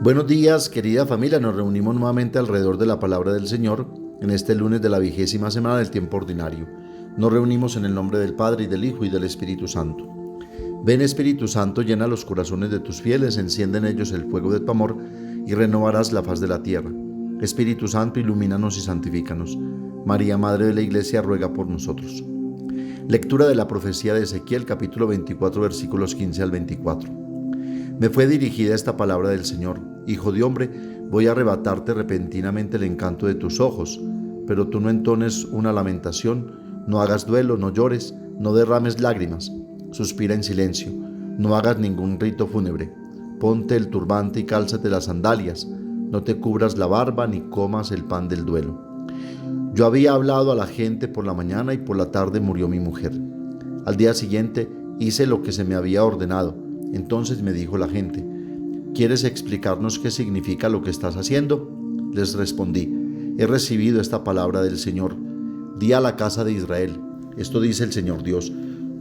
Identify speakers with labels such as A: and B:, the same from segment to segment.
A: Buenos días, querida familia. Nos reunimos nuevamente alrededor de la palabra del Señor en este lunes de la 20ª semana del tiempo ordinario. Nos reunimos en el nombre del Padre, y del Hijo, y del Espíritu Santo. Ven, Espíritu Santo, llena los corazones de tus fieles, enciende en ellos el fuego de tu amor y renovarás la faz de la tierra. Espíritu Santo, ilumínanos y santifícanos. María, Madre de la Iglesia, ruega por nosotros. Lectura de la profecía de Ezequiel, capítulo 24, versículos 15 al 24. Me fue dirigida esta palabra del Señor: Hijo de hombre, voy a arrebatarte repentinamente el encanto de tus ojos, pero tú no entones una lamentación, no hagas duelo, no llores, no derrames lágrimas, suspira en silencio, no hagas ningún rito fúnebre, ponte el turbante y cálzate las sandalias, no te cubras la barba ni comas el pan del duelo. Yo había hablado a la gente por la mañana y por la tarde murió mi mujer. Al día siguiente hice lo que se me había ordenado. Entonces me dijo la gente: ¿quieres explicarnos qué significa lo que estás haciendo? Les respondí: he recibido esta palabra del Señor. Di a la casa de Israel: esto dice el Señor Dios,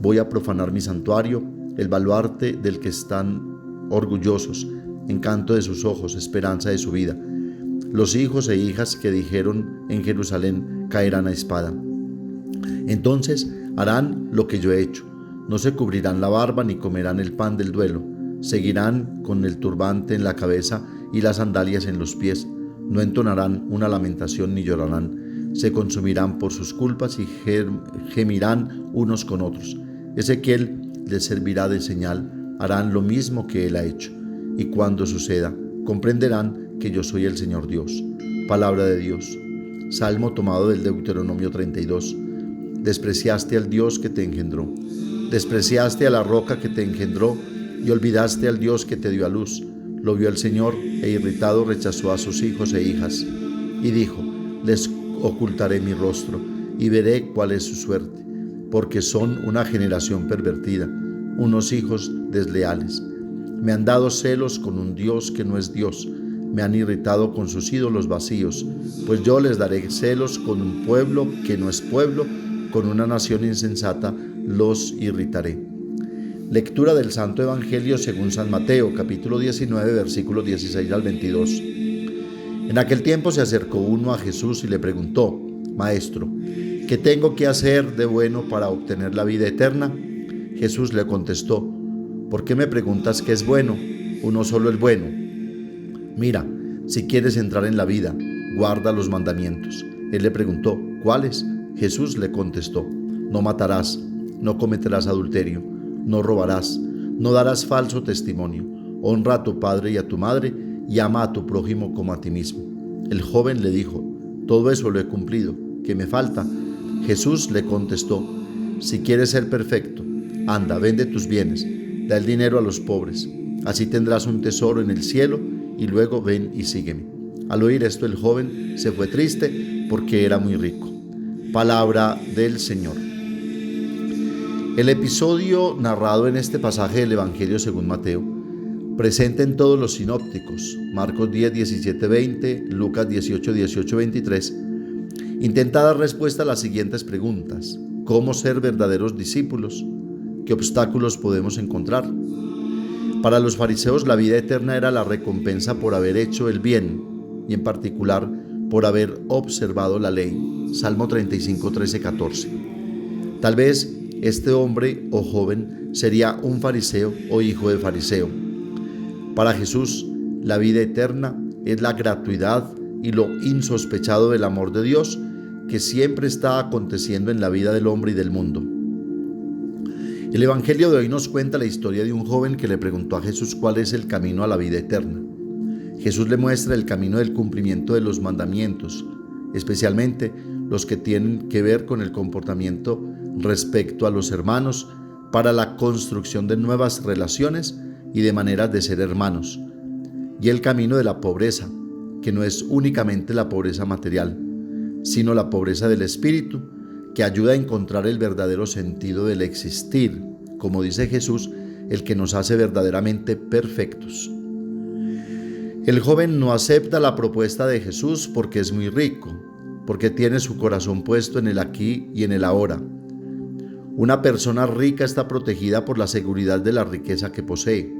A: voy a profanar mi santuario, el baluarte del que están orgullosos, encanto de sus ojos, esperanza de su vida. Los hijos e hijas que dijeron en Jerusalén caerán a espada. Entonces harán lo que yo he hecho. No se cubrirán la barba ni comerán el pan del duelo. Seguirán con el turbante en la cabeza y las sandalias en los pies. No entonarán una lamentación ni llorarán. Se consumirán por sus culpas y gemirán unos con otros. Ezequiel les servirá de señal. Harán lo mismo que él ha hecho. Y cuando suceda, comprenderán que yo soy el Señor Dios. Palabra de Dios. Salmo tomado del Deuteronomio 32. Despreciaste al Dios que te engendró. Despreciaste a la roca que te engendró y olvidaste al Dios que te dio a luz. Lo vio el Señor e irritado rechazó a sus hijos e hijas. Y dijo: les ocultaré mi rostro y veré cuál es su suerte, porque son una generación pervertida, unos hijos desleales. Me han dado celos con un Dios que no es Dios. Me han irritado con sus ídolos vacíos, pues yo les daré celos con un pueblo que no es pueblo, con una nación insensata los irritaré. Lectura del Santo Evangelio según San Mateo, capítulo 19, versículos 16 al 22. En aquel tiempo se acercó uno a Jesús y le preguntó: Maestro, ¿qué tengo que hacer de bueno para obtener la vida eterna? Jesús le contestó: ¿por qué me preguntas qué es bueno? Uno solo es bueno. Mira, si quieres entrar en la vida, guarda los mandamientos. Él le preguntó: ¿cuáles? Jesús le contestó: no matarás, no cometerás adulterio, no robarás, no darás falso testimonio, honra a tu padre y a tu madre, y ama a tu prójimo como a ti mismo. El joven le dijo: todo eso lo he cumplido, ¿qué me falta? Jesús le contestó: si quieres ser perfecto, anda, vende tus bienes, da el dinero a los pobres, así tendrás un tesoro en el cielo, y luego ven y sígueme. Al oír esto, el joven se fue triste porque era muy rico. Palabra del Señor. El episodio narrado en este pasaje del Evangelio según Mateo, presente en todos los sinópticos, Marcos 10, 17, 20, Lucas 18, 18, 23, intenta dar respuesta a las siguientes preguntas: ¿cómo ser verdaderos discípulos? ¿Qué obstáculos podemos encontrar? Para los fariseos, la vida eterna era la recompensa por haber hecho el bien, y en particular por haber observado la ley. Salmo 35, 13, 14. Tal vez este hombre o joven sería un fariseo o hijo de fariseo. Para Jesús, la vida eterna es la gratuidad y lo insospechado del amor de Dios que siempre está aconteciendo en la vida del hombre y del mundo. El Evangelio de hoy nos cuenta la historia de un joven que le preguntó a Jesús cuál es el camino a la vida eterna. Jesús le muestra el camino del cumplimiento de los mandamientos, especialmente los que tienen que ver con el comportamiento respecto a los hermanos, para la construcción de nuevas relaciones y de maneras de ser hermanos, y el camino de la pobreza, que no es únicamente la pobreza material, sino la pobreza del espíritu, que ayuda a encontrar el verdadero sentido del existir, como dice Jesús, el que nos hace verdaderamente perfectos. El joven no acepta la propuesta de Jesús porque es muy rico, porque tiene su corazón puesto en el aquí y en el ahora. Una persona rica está protegida por la seguridad de la riqueza que posee.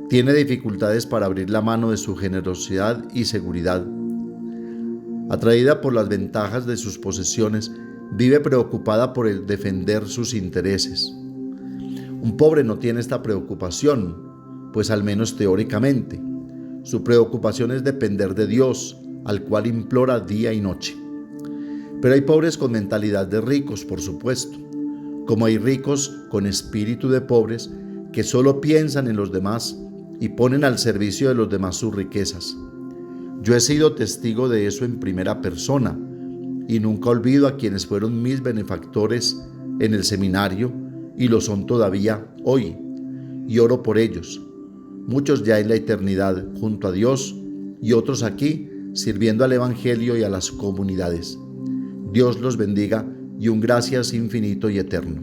A: Tiene dificultades para abrir la mano de su generosidad y seguridad. Atraída por las ventajas de sus posesiones, vive preocupada por el defender sus intereses. Un pobre no tiene esta preocupación, pues al menos teóricamente. Su preocupación es depender de Dios, al cual implora día y noche. Pero hay pobres con mentalidad de ricos, por supuesto, como hay ricos con espíritu de pobres que solo piensan en los demás y ponen al servicio de los demás sus riquezas. Yo he sido testigo de eso en primera persona y nunca olvido a quienes fueron mis benefactores en el seminario y lo son todavía hoy, y oro por ellos, muchos ya en la eternidad junto a Dios y otros aquí sirviendo al Evangelio y a las comunidades. Dios los bendiga y un gracias infinito y eterno.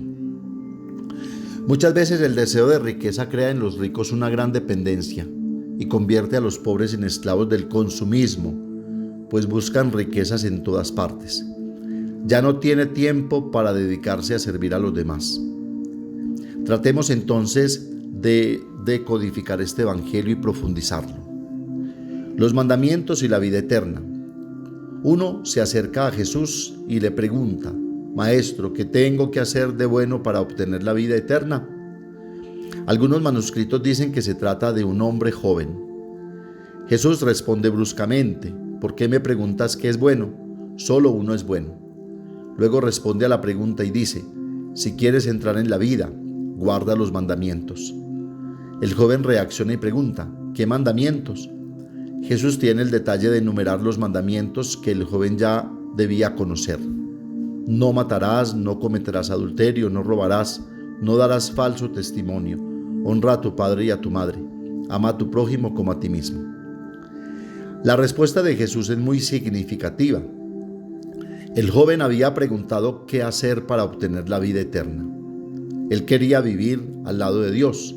A: Muchas veces el deseo de riqueza crea en los ricos una gran dependencia y convierte a los pobres en esclavos del consumismo, pues buscan riquezas en todas partes. Ya no tiene tiempo para dedicarse a servir a los demás. Tratemos entonces de decodificar este evangelio y profundizarlo. Los mandamientos y la vida eterna. Uno se acerca a Jesús y le pregunta: Maestro, ¿qué tengo que hacer de bueno para obtener la vida eterna? Algunos manuscritos dicen que se trata de un hombre joven. Jesús responde bruscamente: ¿Por qué me preguntas qué es bueno? Solo uno es bueno. Luego responde a la pregunta y dice: Si quieres entrar en la vida, guarda los mandamientos. El joven reacciona y pregunta: ¿Qué mandamientos? Jesús tiene el detalle de enumerar los mandamientos que el joven ya debía conocer. No matarás, no cometerás adulterio, no robarás, no darás falso testimonio, honra a tu padre y a tu madre, ama a tu prójimo como a ti mismo. La respuesta de Jesús es muy significativa. El joven había preguntado qué hacer para obtener la vida eterna. Él quería vivir al lado de Dios,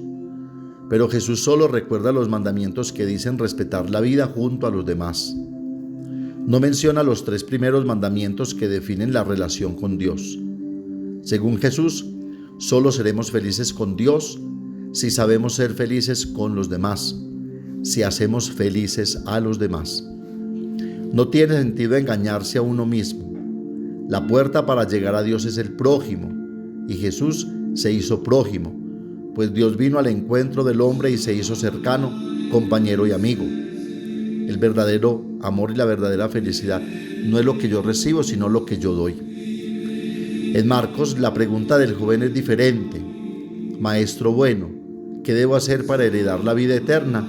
A: pero Jesús solo recuerda los mandamientos que dicen respetar la vida junto a los demás. No menciona los 3 primeros mandamientos que definen la relación con Dios. Según Jesús, solo seremos felices con Dios si sabemos ser felices con los demás, si hacemos felices a los demás. No tiene sentido engañarse a uno mismo. La puerta para llegar a Dios es el prójimo, y Jesús se hizo prójimo, pues Dios vino al encuentro del hombre y se hizo cercano, compañero y amigo. El verdadero amor y la verdadera felicidad no es lo que yo recibo, sino lo que yo doy. En Marcos, la pregunta del joven es diferente. Maestro bueno, ¿qué debo hacer para heredar la vida eterna?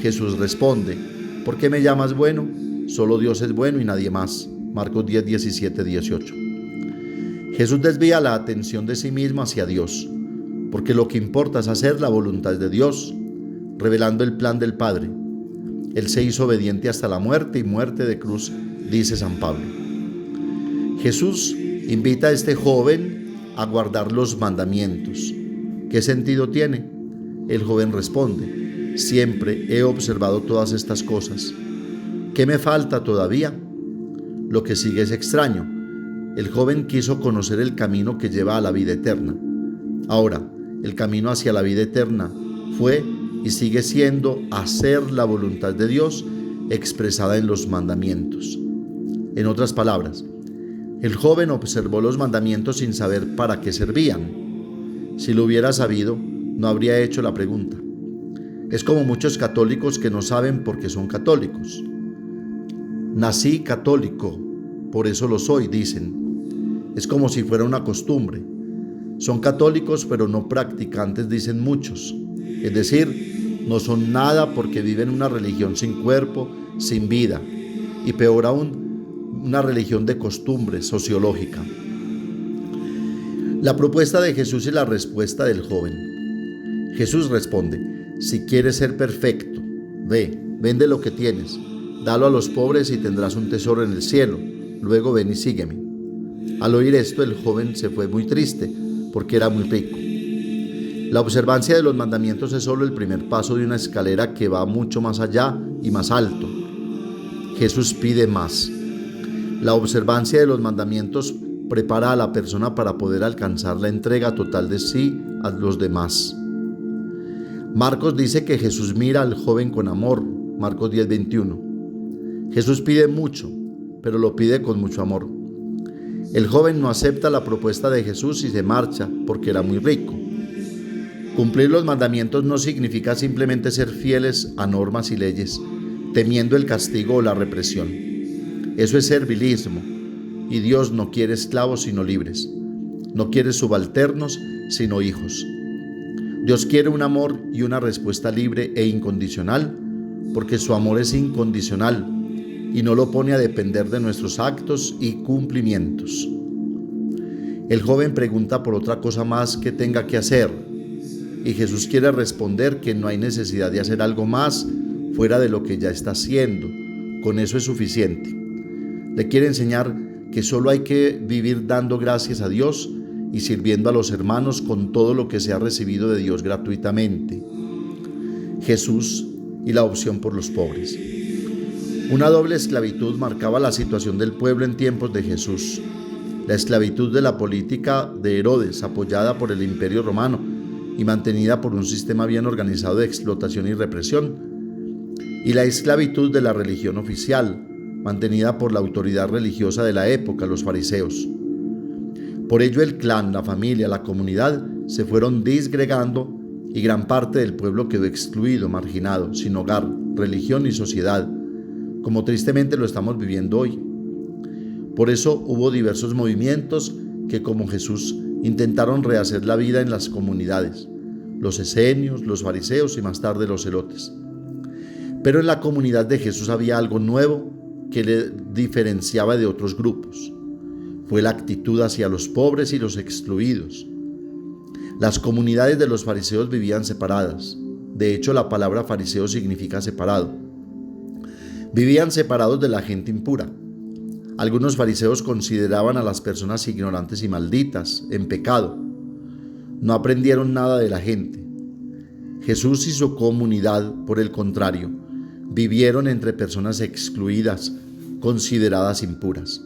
A: Jesús responde: ¿Por qué me llamas bueno? Solo Dios es bueno y nadie más. Marcos 10, 17, 18. Jesús desvía la atención de sí mismo hacia Dios, porque lo que importa es hacer la voluntad de Dios, revelando el plan del Padre. Él se hizo obediente hasta la muerte y muerte de cruz, dice San Pablo. Jesús invita a este joven a guardar los mandamientos. ¿Qué sentido tiene? El joven responde: siempre he observado todas estas cosas. ¿Qué me falta todavía? Lo que sigue es extraño. El joven quiso conocer el camino que lleva a la vida eterna. Ahora, el camino hacia la vida eterna fue y sigue siendo hacer la voluntad de Dios expresada en los mandamientos. En otras palabras, el joven observó los mandamientos sin saber para qué servían. Si lo hubiera sabido, no habría hecho la pregunta. Es como muchos católicos que no saben por qué son católicos. Nací católico, por eso lo soy, dicen. Es como si fuera una costumbre. Son católicos pero no practicantes, dicen muchos. Es decir, no son nada porque viven una religión sin cuerpo, sin vida, y peor aún, una religión de costumbre sociológica. La propuesta de Jesús y la respuesta del joven. Jesús responde: si quieres ser perfecto, ve, vende lo que tienes, dalo a los pobres y tendrás un tesoro en el cielo. Luego ven y sígueme. Al oír esto, el joven se fue muy triste, porque era muy rico. La observancia de los mandamientos es solo el primer paso de una escalera que va mucho más allá y más alto. Jesús pide más. La observancia de los mandamientos prepara a la persona para poder alcanzar la entrega total de sí a los demás. Marcos dice que Jesús mira al joven con amor, Marcos 10:21. Jesús pide mucho, pero lo pide con mucho amor. El joven no acepta la propuesta de Jesús y se marcha porque era muy rico. Cumplir los mandamientos no significa simplemente ser fieles a normas y leyes, temiendo el castigo o la represión. Eso es servilismo, y Dios no quiere esclavos sino libres. No quiere subalternos sino hijos. Dios quiere un amor y una respuesta libre e incondicional, porque su amor es incondicional y no lo pone a depender de nuestros actos y cumplimientos. El joven pregunta por otra cosa más que tenga que hacer, y Jesús quiere responder que no hay necesidad de hacer algo más fuera de lo que ya está haciendo. Con eso es suficiente. Le quiere enseñar que solo hay que vivir dando gracias a Dios y sirviendo a los hermanos con todo lo que se ha recibido de Dios gratuitamente. Jesús y la opción por los pobres. Una doble esclavitud marcaba la situación del pueblo en tiempos de Jesús. La esclavitud de la política de Herodes, apoyada por el Imperio Romano y mantenida por un sistema bien organizado de explotación y represión, y la esclavitud de la religión oficial, mantenida por la autoridad religiosa de la época, los fariseos. Por ello el clan, la familia, la comunidad se fueron disgregando y gran parte del pueblo quedó excluido, marginado, sin hogar, religión y sociedad, como tristemente lo estamos viviendo hoy. Por eso hubo diversos movimientos que, como Jesús, intentaron rehacer la vida en las comunidades, los esenios, los fariseos y más tarde los celotes. Pero en la comunidad de Jesús había algo nuevo que le diferenciaba de otros grupos. Fue la actitud hacia los pobres y los excluidos. Las comunidades de los fariseos vivían separadas. De hecho, la palabra fariseo significa separado. Vivían separados de la gente impura. Algunos fariseos consideraban a las personas ignorantes y malditas, en pecado. No aprendieron nada de la gente. Jesús y su comunidad, por el contrario, vivieron entre personas excluidas, consideradas impuras,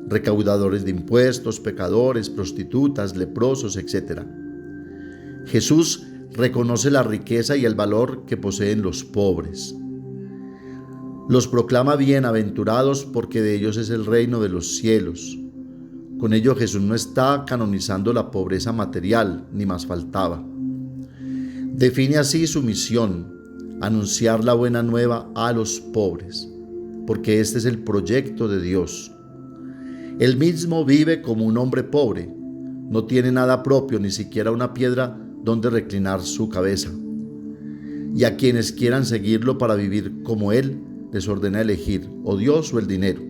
A: recaudadores de impuestos, pecadores, prostitutas, leprosos, etc. Jesús reconoce la riqueza y el valor que poseen los pobres. Los proclama bienaventurados porque de ellos es el reino de los cielos. Con ello Jesús no está canonizando la pobreza material, ni más faltaba. Define así su misión: anunciar la buena nueva a los pobres, porque este es el proyecto de Dios. Él mismo vive como un hombre pobre, no tiene nada propio, ni siquiera una piedra donde reclinar su cabeza. Y a quienes quieran seguirlo para vivir como Él, les ordena elegir o Dios o el dinero.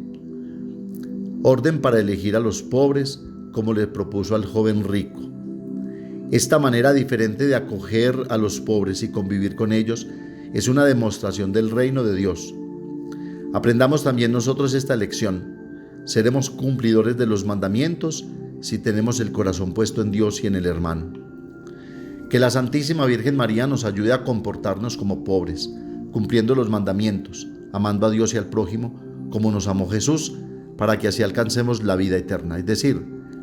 A: Orden para elegir a los pobres, como le propuso al joven rico. Esta manera diferente de acoger a los pobres y convivir con ellos es una demostración del reino de Dios. Aprendamos también nosotros esta lección. Seremos cumplidores de los mandamientos si tenemos el corazón puesto en Dios y en el hermano. Que la Santísima Virgen María nos ayude a comportarnos como pobres, cumpliendo los mandamientos, amando a Dios y al prójimo como nos amó Jesús, para que así alcancemos la vida eterna, es decir,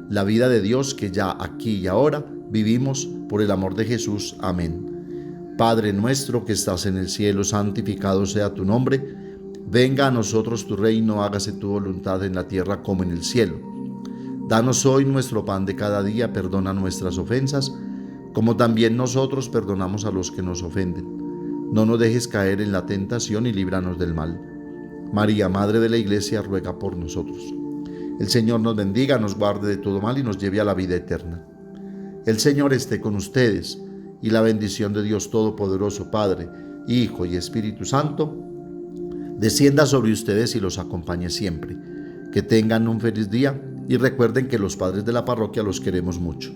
A: la vida de Dios que ya aquí y ahora vivimos por el amor de Jesús. Amén. Padre nuestro que estás en el cielo, santificado sea tu nombre. Venga a nosotros tu reino, hágase tu voluntad en la tierra como en el cielo. Danos hoy nuestro pan de cada día, perdona nuestras ofensas, como también nosotros perdonamos a los que nos ofenden. No nos dejes caer en la tentación y líbranos del mal. María, Madre de la Iglesia, ruega por nosotros. El Señor nos bendiga, nos guarde de todo mal y nos lleve a la vida eterna. El Señor esté con ustedes, y la bendición de Dios Todopoderoso, Padre, Hijo y Espíritu Santo, descienda sobre ustedes y los acompañe siempre. Que tengan un feliz día y recuerden que los padres de la parroquia los queremos mucho.